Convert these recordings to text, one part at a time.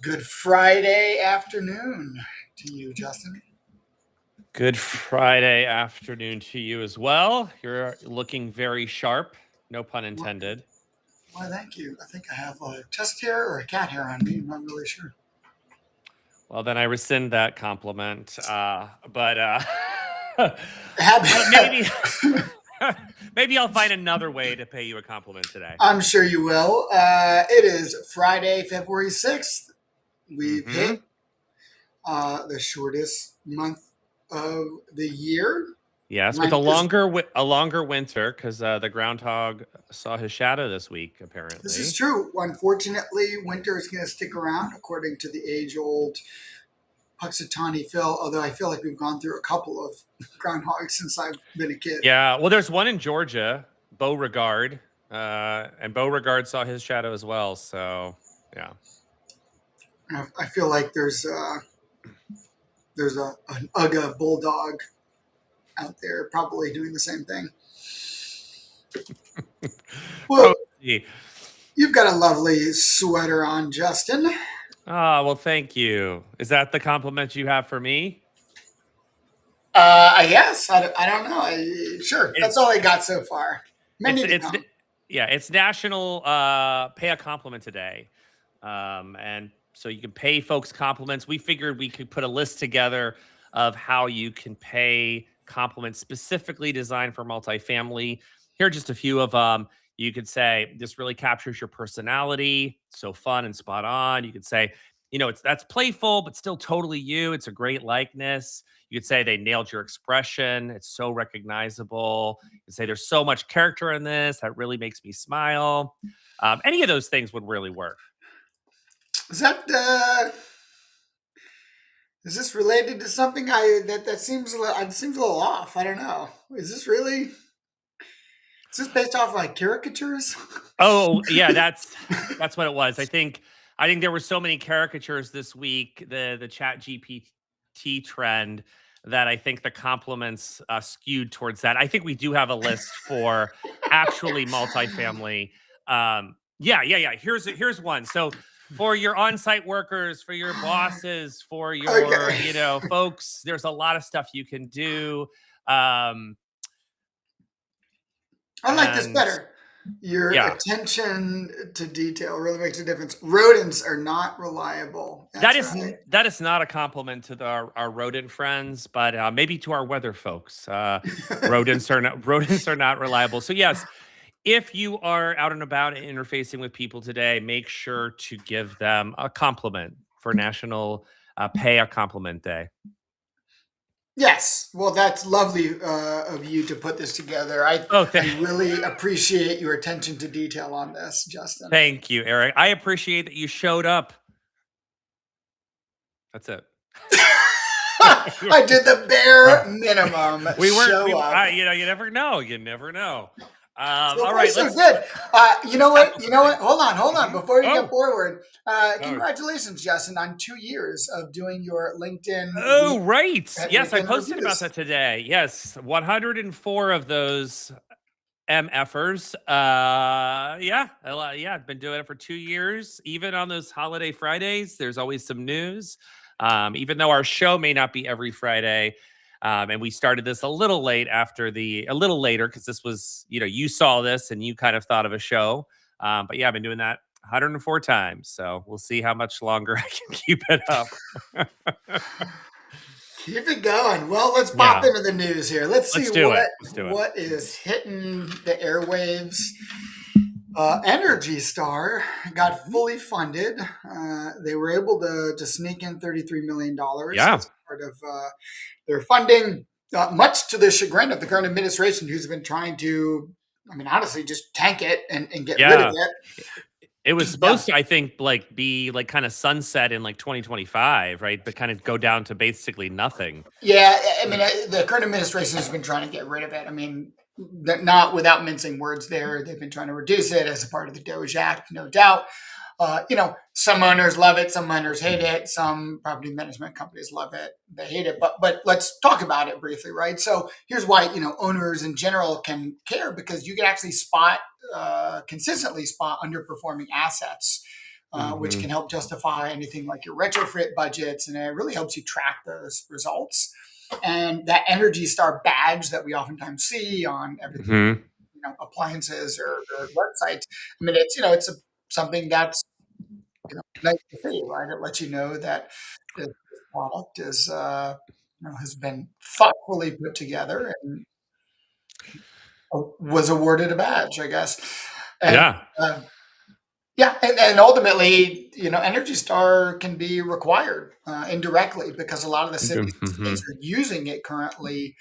Good Friday afternoon to you, Justin. Good Friday afternoon to you as well. You're looking very sharp. No pun intended. Why, thank you. I think I have a chest hair or a cat hair on me. I'm not really sure. Well, then I rescind that compliment. Maybe maybe I'll find another way to pay you a compliment today. I'm sure you will. It is Friday, February 6th. We've hit the shortest month of the year. Yes, with a longer winter because the groundhog saw his shadow this week, apparently. This is true. Unfortunately, winter is going to stick around, according to the age-old Puxatawny Phil, although I feel like we've gone through a couple of groundhogs since I've been a kid. Yeah, well, there's one in Georgia, Beauregard, and Beauregard saw his shadow as well. So, yeah. I feel like there's an Ugga bulldog out there probably doing the same thing. Well, you've got a lovely sweater on, Justin. Well, thank you. Is that the compliment you have for me? Yes. I don't know. Sure. That's all I got so far. It's National Pay a Compliment Today. And so you can pay folks compliments. We figured we could put a list together of how you can pay compliments specifically designed for multifamily. Here are just a few of them. You could say, this really captures your personality. So fun and spot on. You could say, that's playful, but still totally you. It's a great likeness. You could say they nailed your expression. It's so recognizable. You could say there's so much character in this that really makes me smile. Any of those things would really work. Is this related to something that seems a little off? I don't know. Is this based off like caricatures? Oh yeah, that's what it was. I think there were so many caricatures this week. The ChaGPT trend that I think the compliments skewed towards that. I think we do have a list for actually multifamily. Yeah. Here's one. So for your on-site workers, for your bosses, for your folks, there's a lot of stuff you can do. I like this better. Your attention to detail really makes a difference. Rodents are not reliable. That is not a compliment to our rodent friends, but maybe to our weather folks. Rodents are not reliable. So yes, if you are out and about and interfacing with people today, make sure to give them a compliment for National Pay a Compliment Day. Yes. Well, that's lovely of you to put this together. I really appreciate your attention to detail on this, Justin. Thank you, Eric. I appreciate that you showed up. That's it. I did the bare minimum. You never know. All right. So good. You know what? Hold on. Before you get forward, congratulations, Justin, on 2 years of doing your LinkedIn. Oh, right. Yes, I posted about that today. Yes, 104 of those MFers. I've been doing it for 2 years. Even on those holiday Fridays, there's always some news. Even though our show may not be every Friday. And we started this a little later because this was, you saw this and you kind of thought of a show. But yeah, I've been doing that 104 times. So we'll see how much longer I can keep it up. Keep it going. Well, let's pop into the news here. Let's see what is hitting the airwaves. Energystar got fully funded. They were able to sneak in $33 million as part of their funding, much to the chagrin of the current administration, who's been trying to, honestly, just tank it and get rid of it. It was supposed to, I think, be kind of sunset in 2025, right? But kind of go down to basically nothing. Yeah, the current administration has been trying to get rid of it. Not without mincing words there. They've been trying to reduce it as a part of the DOGE Act, no doubt. Some owners love it, some owners hate it, some property management companies love it, they hate it. But let's talk about it briefly, right? So here's why owners in general can care, because you can actually consistently spot underperforming assets which Hmm. can help justify anything like your retrofit budgets, and it really helps you track those results. And that Energy Star badge that we oftentimes see on everything, Hmm. appliances or websites. I mean, it's something that's nice to see, right? It lets you know that this product has been thoughtfully put together and was awarded a badge, I guess. And Yeah. uh, yeah, and ultimately, Energy Star can be required indirectly because a lot of the cities and Hmm. states are using it currently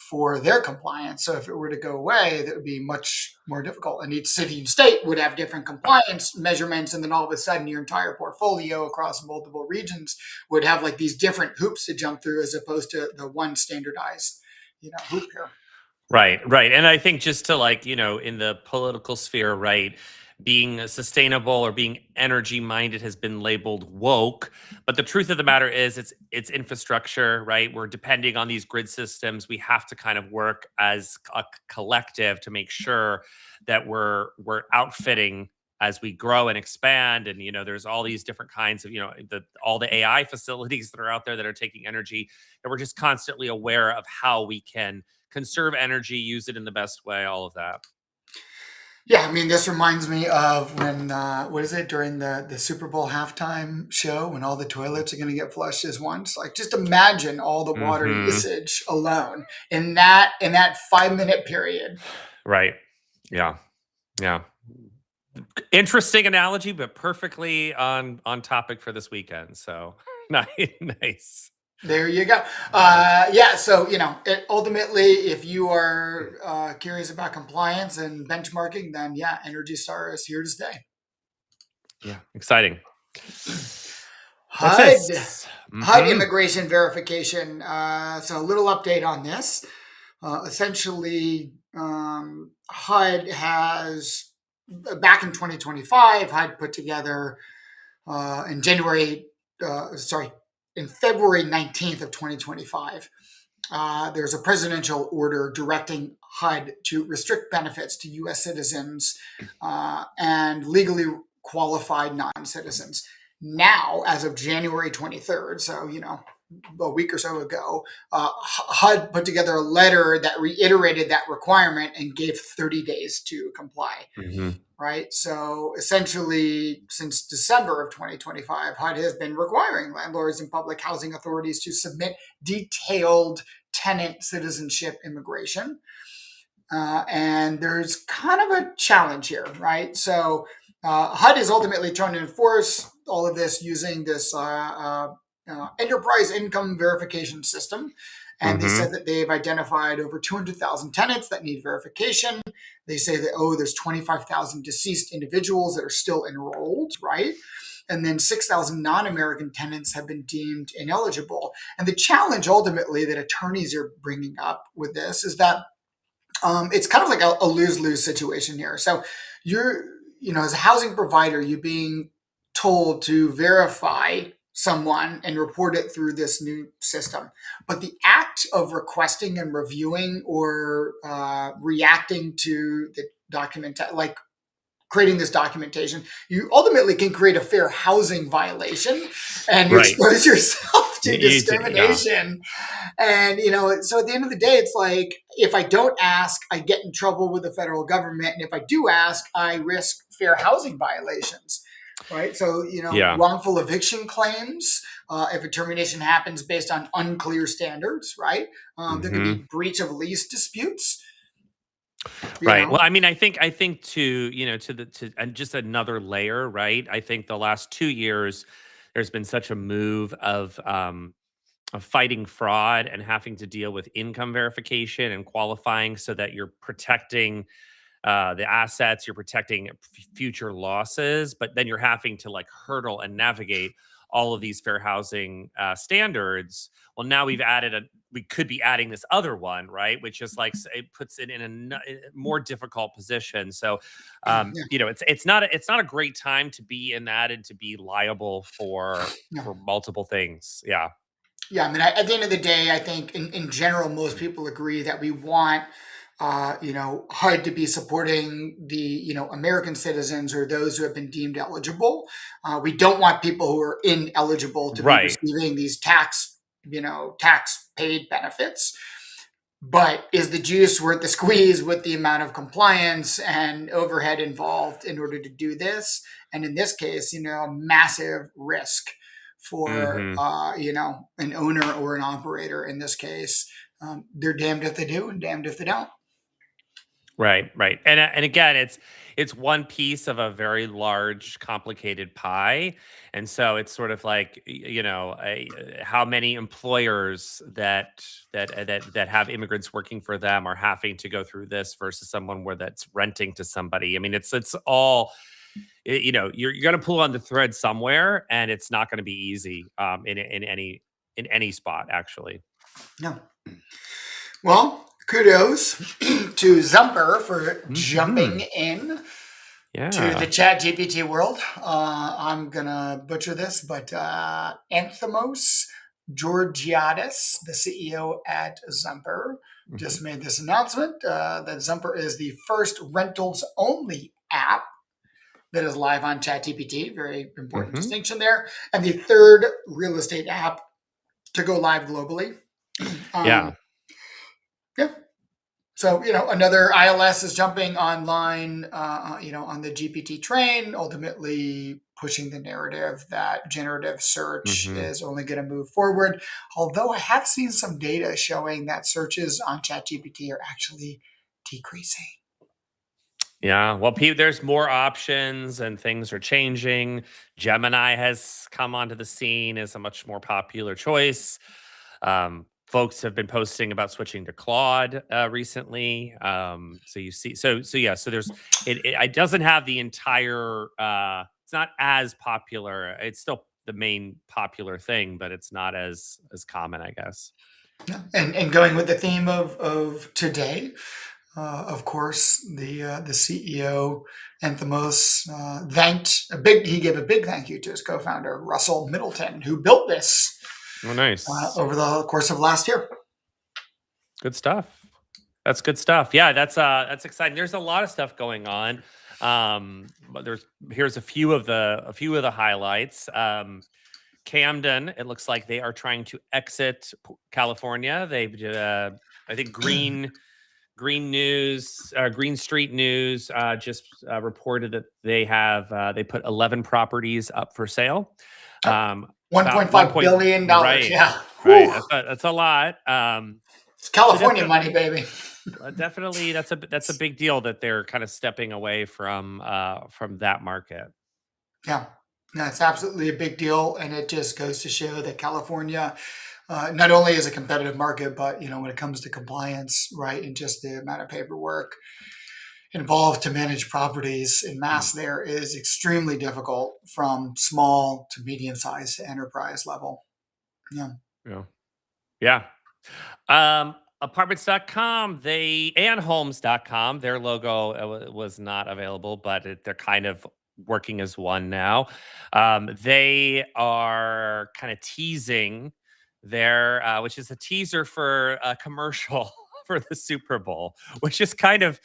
for their compliance. So if it were to go away, that would be much more difficult. And each city and state would have different compliance measurements, and then all of a sudden, your entire portfolio across multiple regions would have like these different hoops to jump through, as opposed to the one standardized, hoop here. Right, right. And I think just to like, in the political sphere, right, being sustainable or being energy minded has been labeled woke. But the truth of the matter is it's infrastructure, right? We're depending on these grid systems. We have to kind of work as a collective to make sure that we're outfitting as we grow and expand. And there's all these different kinds of, all the AI facilities that are out there that are taking energy, that we're just constantly aware of how we can conserve energy, use it in the best way, all of that. Yeah, I mean, this reminds me of when what is it, during the Super Bowl halftime show, when all the toilets are going to get flushed as once. Like, just imagine all the water Hmm. usage alone in that 5 minute period. Right. Yeah. Yeah. Interesting analogy, but perfectly on topic for this weekend. So nice. Nice. There you go. Yeah. Yeah, so ultimately, if you are curious about compliance and benchmarking, then yeah, Energy Star is here to stay. Yeah. Exciting. What's HUD, this? HUD Hmm. immigration verification. So a little update on this. Essentially, HUD has back in 2025, HUD put together in in February 19th of 2025. There's a presidential order directing HUD to restrict benefits to U.S. citizens and legally qualified non-citizens. Now, as of January 23rd, so a week or so ago, HUD put together a letter that reiterated that requirement and gave 30 days to comply. Hmm. Right. So essentially, since December of 2025, HUD has been requiring landlords and public housing authorities to submit detailed tenant citizenship immigration. And there's kind of a challenge here, right? So HUD is ultimately trying to enforce all of this using this enterprise income verification system. And they said Hmm. that they've identified over 200,000 tenants that need verification. They say that, oh, there's 25,000 deceased individuals that are still enrolled, right? And then 6,000 non American tenants have been deemed ineligible. And the challenge ultimately that attorneys are bringing up with this is that it's kind of like a lose-lose situation here. So you're, as a housing provider, you're being told to verify someone and report it through this new system. But the act of requesting and reviewing or reacting to the document, like creating this documentation, you ultimately can create a fair housing violation and you Right. expose yourself to Yeah. discrimination. And, so at the end of the day, it's like, if I don't ask, I get in trouble with the federal government. And if I do ask, I risk fair housing violations. Right. So, Yeah. wrongful eviction claims, if a termination happens based on unclear standards, right? There could Hmm. be breach of lease disputes, you Right. know. Well, I think to, to and just another layer, right? I think the last 2 years, there's been such a move of fighting fraud and having to deal with income verification and qualifying so that you're protecting the assets, you're protecting future losses, but then you're having to like hurdle and navigate all of these fair housing standards. Well, now we could be adding this other one, right? Which is like it puts it in a more difficult position. So, Yeah, it's not a great time to be in that and to be liable for no. multiple things. Yeah. Yeah, I mean, at the end of the day, I think in general, most people agree that we want hard to be supporting the, American citizens or those who have been deemed eligible. We don't want people who are ineligible to be Right. receiving these tax paid benefits. But is the juice worth the squeeze with the amount of compliance and overhead involved in order to do this? And in this case, massive risk for, Hmm. an owner or an operator in this case. They're damned if they do and damned if they don't. Right, right. And again, it's one piece of a very large, complicated pie, and so it's sort of like how many employers that have immigrants working for them are having to go through this versus someone where that's renting to somebody. I mean, it's all you're going to pull on the thread somewhere, and it's not going to be easy in any spot actually. No. Well, kudos to Zumper for Hmm. jumping in to the Yeah. ChatGPT world. I'm gonna butcher this, but Anthemos Georgiadis, the CEO at Zumper, Hmm. just made this announcement that Zumper is the first rentals only app that is live on ChatGPT. Very important Hmm. distinction there. And the third real estate app to go live globally. Yeah. Um, yeah, so, another ILS is jumping online, on the GPT train, ultimately pushing the narrative that generative search Hmm. is only going to move forward. Although I have seen some data showing that searches on ChatGPT are actually decreasing. Yeah, well, there's more options and things are changing. Gemini has come onto the scene as a much more popular choice. Folks have been posting about switching to Claude recently. So you see, so yeah, so it doesn't have the entire. It's not as popular. It's still the main popular thing, but it's not as common, I guess. Yeah. And going with the theme of today, of course, the CEO Anthemos he gave a big thank you to his co-founder Russell Middleton, who built this Oh, nice. over the course of last year. Good stuff. That's good stuff. Yeah, that's exciting. There's a lot of stuff going on. But here's a few of the highlights. Camden, it looks like they are trying to exit California. They've I think Green Street News just reported that they put 11 properties up for sale. About one $1.5 point billion. right, Yeah. right. Whew. That's a lot. It's So California definitely, money, baby. definitely, that's a big deal that they're kind of stepping away from that market. Yeah. No, it's absolutely a big deal. And it just goes to show that California not only is a competitive market, but, when it comes to compliance, right, and just the amount of paperwork involved to manage properties in mass Mm, there is extremely difficult from small to medium sized to enterprise level. Yeah. yeah, yeah. Apartments.com, and homes.com, their logo was not available, but they're kind of working as one now. They are kind of teasing which is a teaser for a commercial for the Super Bowl, which is kind of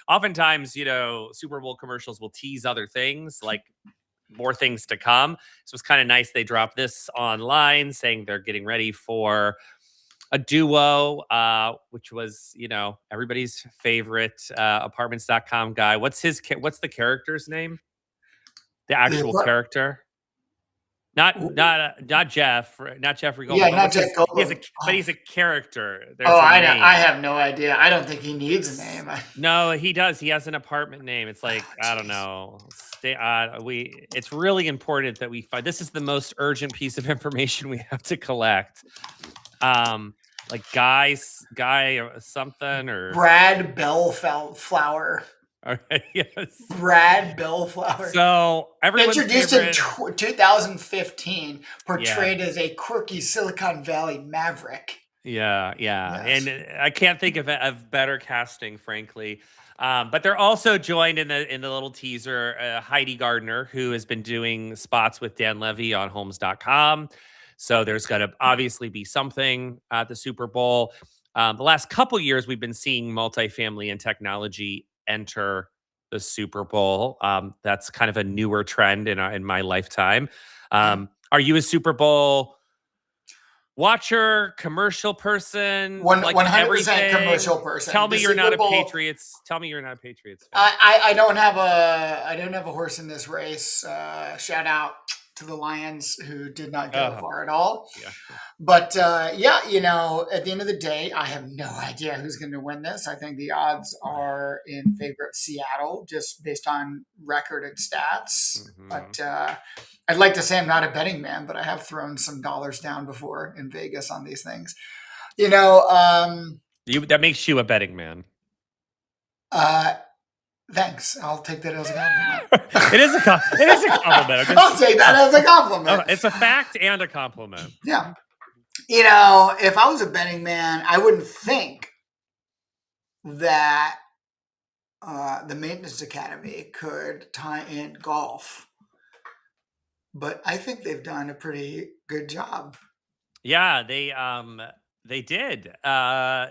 oftentimes, Super Bowl commercials will tease other things like more things to come. So it's kind of nice they dropped this online saying they're getting ready for a duo, which was, everybody's favorite apartments.com guy. What's the character's name? The The, actual character? Not Jeffrey yeah, Goldblum, but not Jeff Goldblum. he's a character. Oh, There's a I name. have no idea. I don't think he needs a name. No, he does. He has an apartment name. It's Oh, like, I don't jeez. know. It's really important that we find this is the most urgent piece of information we have to collect. Like guy or something Brad Bellflower. or yes. Brad Bellflower. So everyone's Introduced in favorite, 2015, yeah. portrayed as a quirky Silicon Valley maverick. Yeah, yeah, Yes. and I can't think of better casting, frankly. But they're also joined in the little teaser, Heidi Gardner, who has been doing spots with Dan Levy on Homes.com. So there's going to obviously be something at the Super Bowl. The last couple years, we've been seeing multifamily and technology enter the Super Bowl. That's kind of a newer trend in my lifetime. Are you a Super Bowl watcher, commercial person, One like 100% everything? commercial person. Tell The me you're not Super a Bowl. Patriots. Tell me you're not a Patriots fan. I don't have a horse in this race. Shout out to the Lions who did not go Uh, far at all. yeah. But yeah, at the end of the day, I have no idea who's going to win this. I think the odds are in favor of Seattle just based on record and stats. Mhm. But I'd like to say I'm not a betting man, but I have thrown some dollars down before in Vegas on these things. That makes you a betting man. Uh, Thanks. I'll take that as a compliment. It is a compliment. I'll take that as a compliment. It's a fact and a compliment. Yeah. If I was a betting man, I wouldn't think that the Maintenance Academy could tie in golf, but I think they've done a pretty good job. Yeah, they did.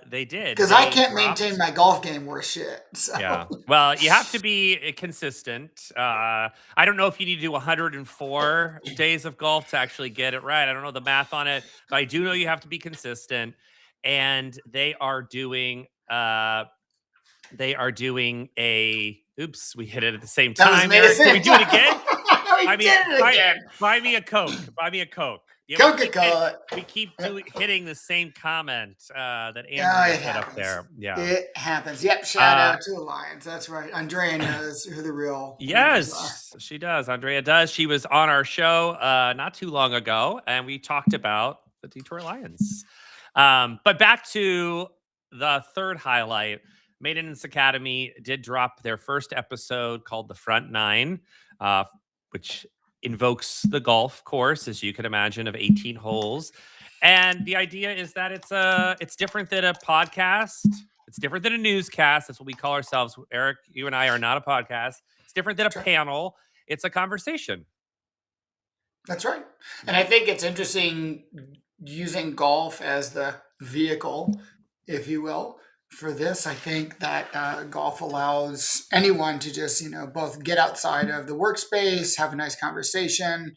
They did. Because I They can't dropped- maintain my golf game worth shit. So. Yeah. Well, you have to be consistent. I don't know if you need to do 104 days of golf to actually get it right. I don't know the math on it, but I do know you have to be consistent. And they are doing a oops, we hit it at the same That was time. Eric, amazing. can we do it again? We did it again. Buy me a Coke. Buy me a Coke. Yeah, Coca-Cola. we keep hitting the same comment that Andrew it put up happens. there. Yeah. It happens. Yep. Shout out to the Lions. That's right. Andrea knows who the real winners are. Yes, she does. Andrea does. She was on our show not too long ago, and we talked about the Detroit Lions. But back to the third highlight. Maintenance Academy did drop their first episode called The Front Nine, which invokes the golf course, as you can imagine, of 18 holes. And the idea is that it's different than a podcast. It's different than a newscast. That's what we call ourselves. Eric, you and I are not a podcast. It's different than a panel. It's a conversation. That's right. And I think it's interesting using golf as the vehicle, if you will, for this. I think that golf allows anyone to just, both get outside of the workspace, have a nice conversation.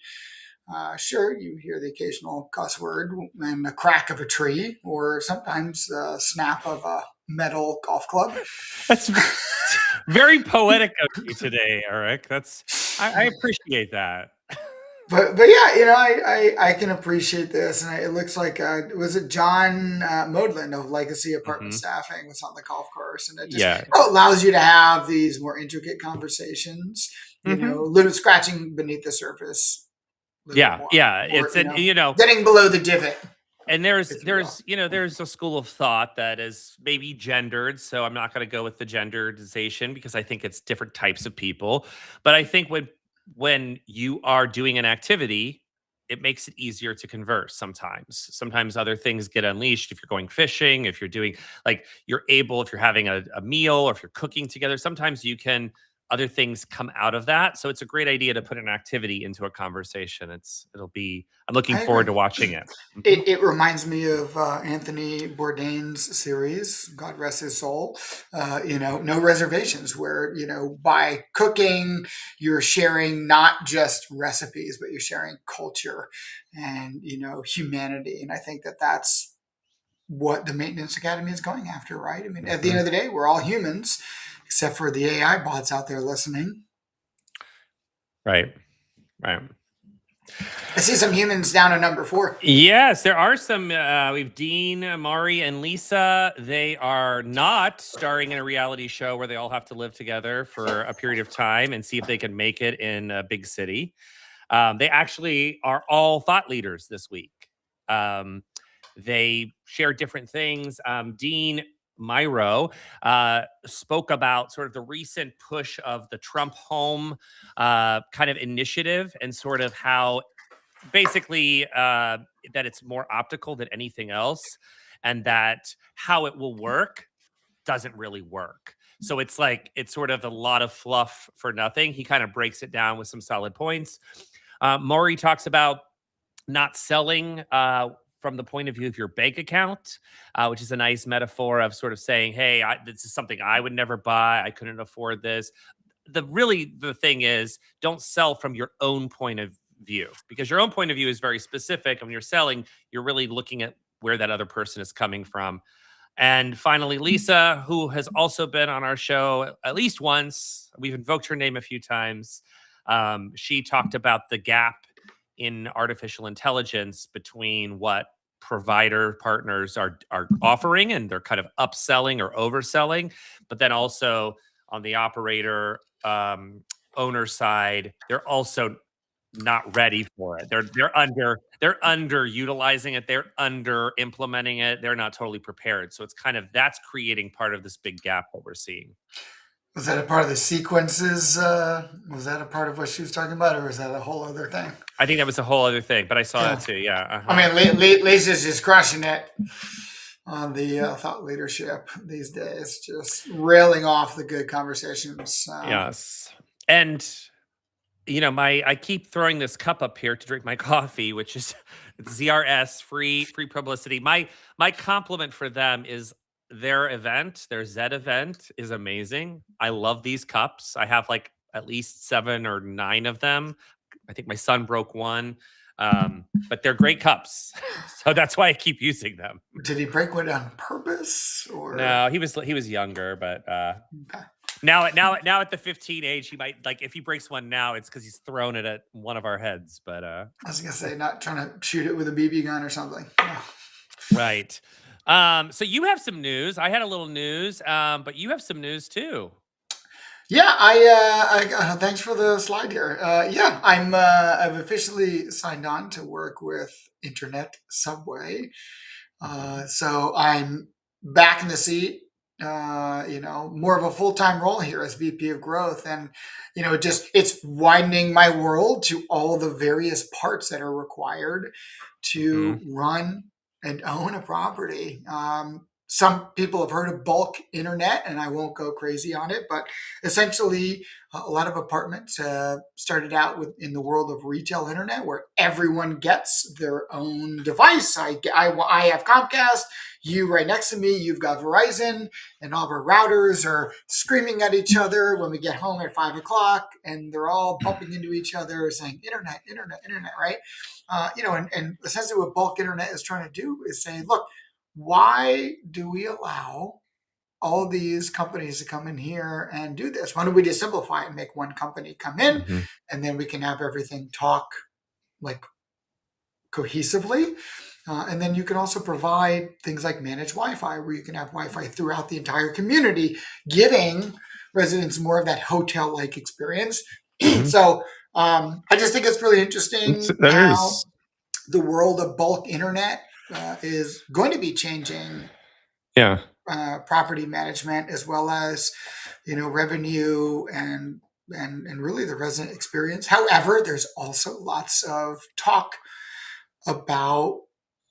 Sure, you hear the occasional cuss word and the crack of a tree, or sometimes the snap of a metal golf club. That's very poetic of you today, Eric. I appreciate that. But yeah, I can appreciate this, and it looks like was it John Modlin of Legacy Apartment Staffing was on the golf course, and it just allows you to have these more intricate conversations, little scratching beneath the surface. Yeah, more, it's getting below the divot. And there's a school of thought that is maybe gendered, so I'm not going to go with the genderization because I think it's different types of people, but I think when you are doing an activity, it makes it easier to converse sometimes. Sometimes other things get unleashed. If you're going fishing, if you're doing if you're having a meal or if you're cooking together, sometimes other things come out of that. So it's a great idea to put an activity into a conversation. I'm looking forward to watching it. It reminds me of Anthony Bourdain's series, God rest his soul, No Reservations, where, by cooking, you're sharing not just recipes, but you're sharing culture and, humanity. And I think that that's what the Maintenance Academy is going after, right? I mean, at the end of the day, we're all humans, except for the AI bots out there listening. Right. I see some humans down at number 4. Yes, there are some. We've Dean, Mari, and Lisa. They are not starring in a reality show where they all have to live together for a period of time and see if they can make it in a big city. They actually are all thought leaders this week. They share different things. Dean Myro spoke about sort of the recent push of the Trump home kind of initiative and sort of how basically that it's more optical than anything else and that how it will work doesn't really work. So it's sort of a lot of fluff for nothing. He kind of breaks it down with some solid points. Maury talks about not selling from the point of view of your bank account, which is a nice metaphor of sort of saying, "Hey, this is something I would never buy. I couldn't afford this." The thing is, don't sell from your own point of view, because your own point of view is very specific. And when you're selling, you're really looking at where that other person is coming from. And finally, Lisa, who has also been on our show at least once, we've invoked her name a few times. She talked about the gap in artificial intelligence between what provider partners are offering, and they're kind of upselling or overselling, but then also on the operator owner side, they're also not ready for it. They're underutilizing it. They're under implementing it. They're not totally prepared. So it's kind of that's creating part of this big gap that we're seeing. Was that a part of the sequences? Was that a part of what she was talking about, or was that a whole other thing? I think that was a whole other thing, but I saw Yeah. that too. Yeah. I mean, Lisa's just crushing it on the thought leadership these days, just railing off the good conversations. Yes. And I keep throwing this cup up here to drink my coffee, which is ZRS free publicity. My compliment for them is their event, their Z event is amazing. I love these cups. I have like at least 7 or 9 of them. I think my son broke one. But they're great cups. So that's why I keep using them. Did he break one on purpose, or No, he was younger, but okay. now at the 15 age, he might, like, if he breaks one now, it's because he's thrown it at one of our heads. But I was gonna say, not trying to shoot it with a BB gun or something. No. right. So you have some news. I had a little news, but you have some news too. Yeah, I thanks for the slide here. Yeah, I've officially signed on to work with Internet Subway. So I'm back in the seat. More of a full time role here as VP of Growth, and it's widening my world to all the various parts that are required to Mhm. run and own a property. Some people have heard of bulk internet, and I won't go crazy on it, but essentially, a lot of apartments started out in the world of retail internet, where everyone gets their own device. I have Comcast. You right next to me, you've got Verizon, and all of our routers are screaming at each other when we get home at 5 o'clock, and they're all bumping into each other, saying "internet, internet, internet." Right? And essentially, what bulk internet is trying to do is say, look, why do we allow all these companies to come in here and do this? Why don't we just simplify it and make one company come in, Mhm. and then we can have everything talk like cohesively? And then you can also provide things like managed Wi-Fi, where you can have Wi-Fi throughout the entire community, giving residents more of that hotel-like experience. Mhm. So I just think it's really interesting That how is. the world of bulk internet is going to be changing Yeah. property management, as well as revenue and really the resident experience. However, there's also lots of talk about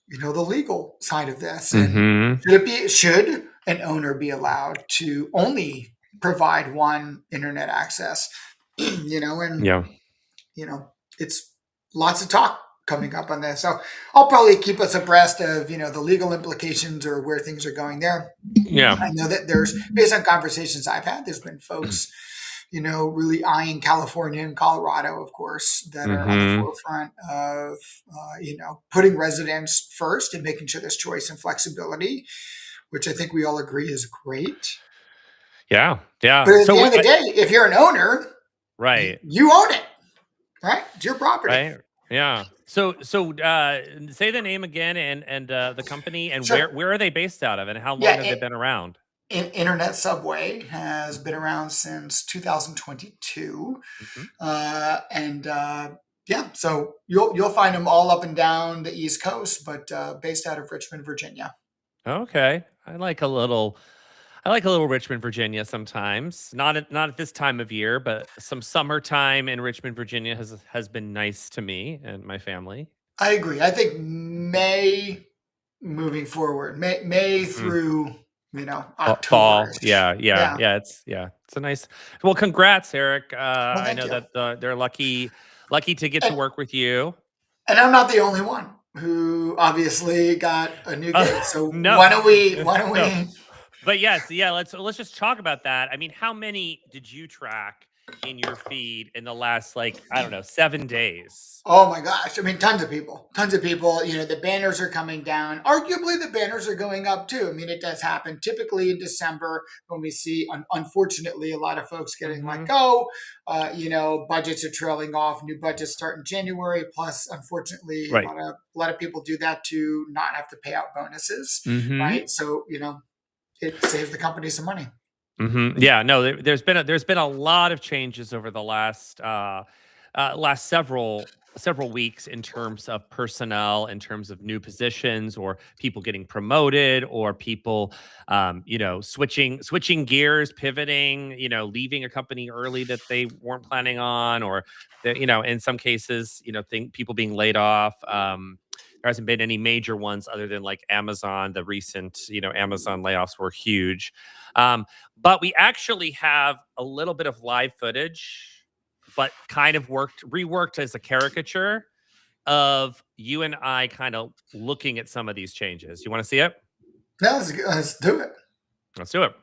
the legal side of this, and Mhm. should an owner be allowed to only provide one internet access? And Yeah. it's lots of talk coming up on this. So I'll probably keep us abreast of, the legal implications or where things are going there. Yeah. I know that based on conversations I've had, there's been folks, really eyeing California and Colorado, of course, that are on the Mhm. forefront of, putting residents first and making sure there's choice and flexibility, which I think we all agree is great. Yeah. Yeah. But at So the we end of the day, if you're an owner, right. you own it, right? It's your property. Right. Yeah. So say the name again, and the company, and Sure. where are they based out of, and how long Yeah, have they been around? Internet Subway has been around since 2022, Mhm. and yeah, so you'll find them all up and down the East Coast, but based out of Richmond, Virginia. Okay. I like a little Richmond, Virginia sometimes. Not at this time of year, but some summertime in Richmond, Virginia has been nice to me and my family. I agree. I think May moving forward, May Mhm. through Fall. October-ish. Yeah, yeah, Yeah. it's a nice. Well, congrats, Eric. Well, I thank know you. that they're lucky to get to And work with you. and I'm not the only one. who obviously got a new Uh, gig. So no, why don't no. we But yes, yeah. Let's just talk about that. I mean, how many did you track in your feed in the last, like, I don't know, 7 days? Oh my gosh. I mean, tons of people. Tons of people. The banners are coming down. Arguably, the banners are going up too. I mean, it does happen typically in December when we see, unfortunately, a lot of folks getting let Hmm. go. Budgets are trailing off. New budgets start in January. Plus, unfortunately, Right. a lot of people do that to not have to pay out bonuses, Hmm. right? So, it saves the company some money. Yeah, no, there's been a lot of changes over the last several weeks in terms of personnel, in terms of new positions, or people getting promoted, or people, switching gears, pivoting, leaving a company early that they weren't planning on, or in some cases, think people being laid off. There hasn't been any major ones other than like Amazon. The recent, Amazon layoffs were huge. But we actually have a little bit of live footage, but kind of reworked as a caricature of you and I kind of looking at some of these changes. You want to see it? Now let's do it. Let's do it.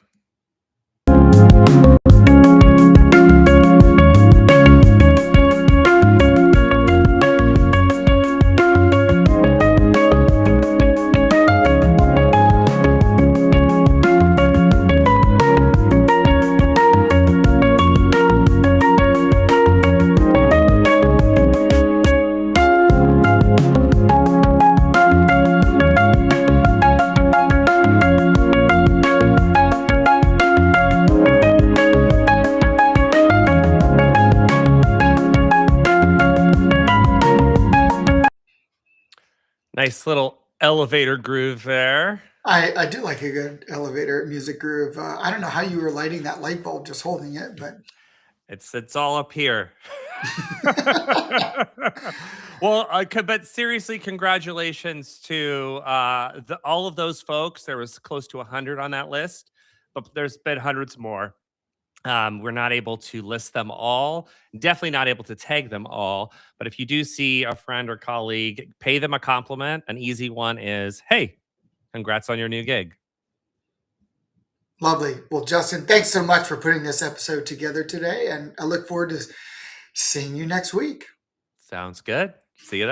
Nice little elevator groove there. I do like a good elevator music groove. I don't know how you were lighting that light bulb just holding it, but It's all up here. Well, but seriously, congratulations to all of those folks. There was close to 100 on that list, but there's been hundreds more. We're not able to list them all, definitely not able to tag them all. But if you do see a friend or colleague, pay them a compliment. An easy one is, hey, congrats on your new gig. lovely. Well, Justin, thanks so much for putting this episode together today, and I look forward to seeing you next week. Sounds good. See you then.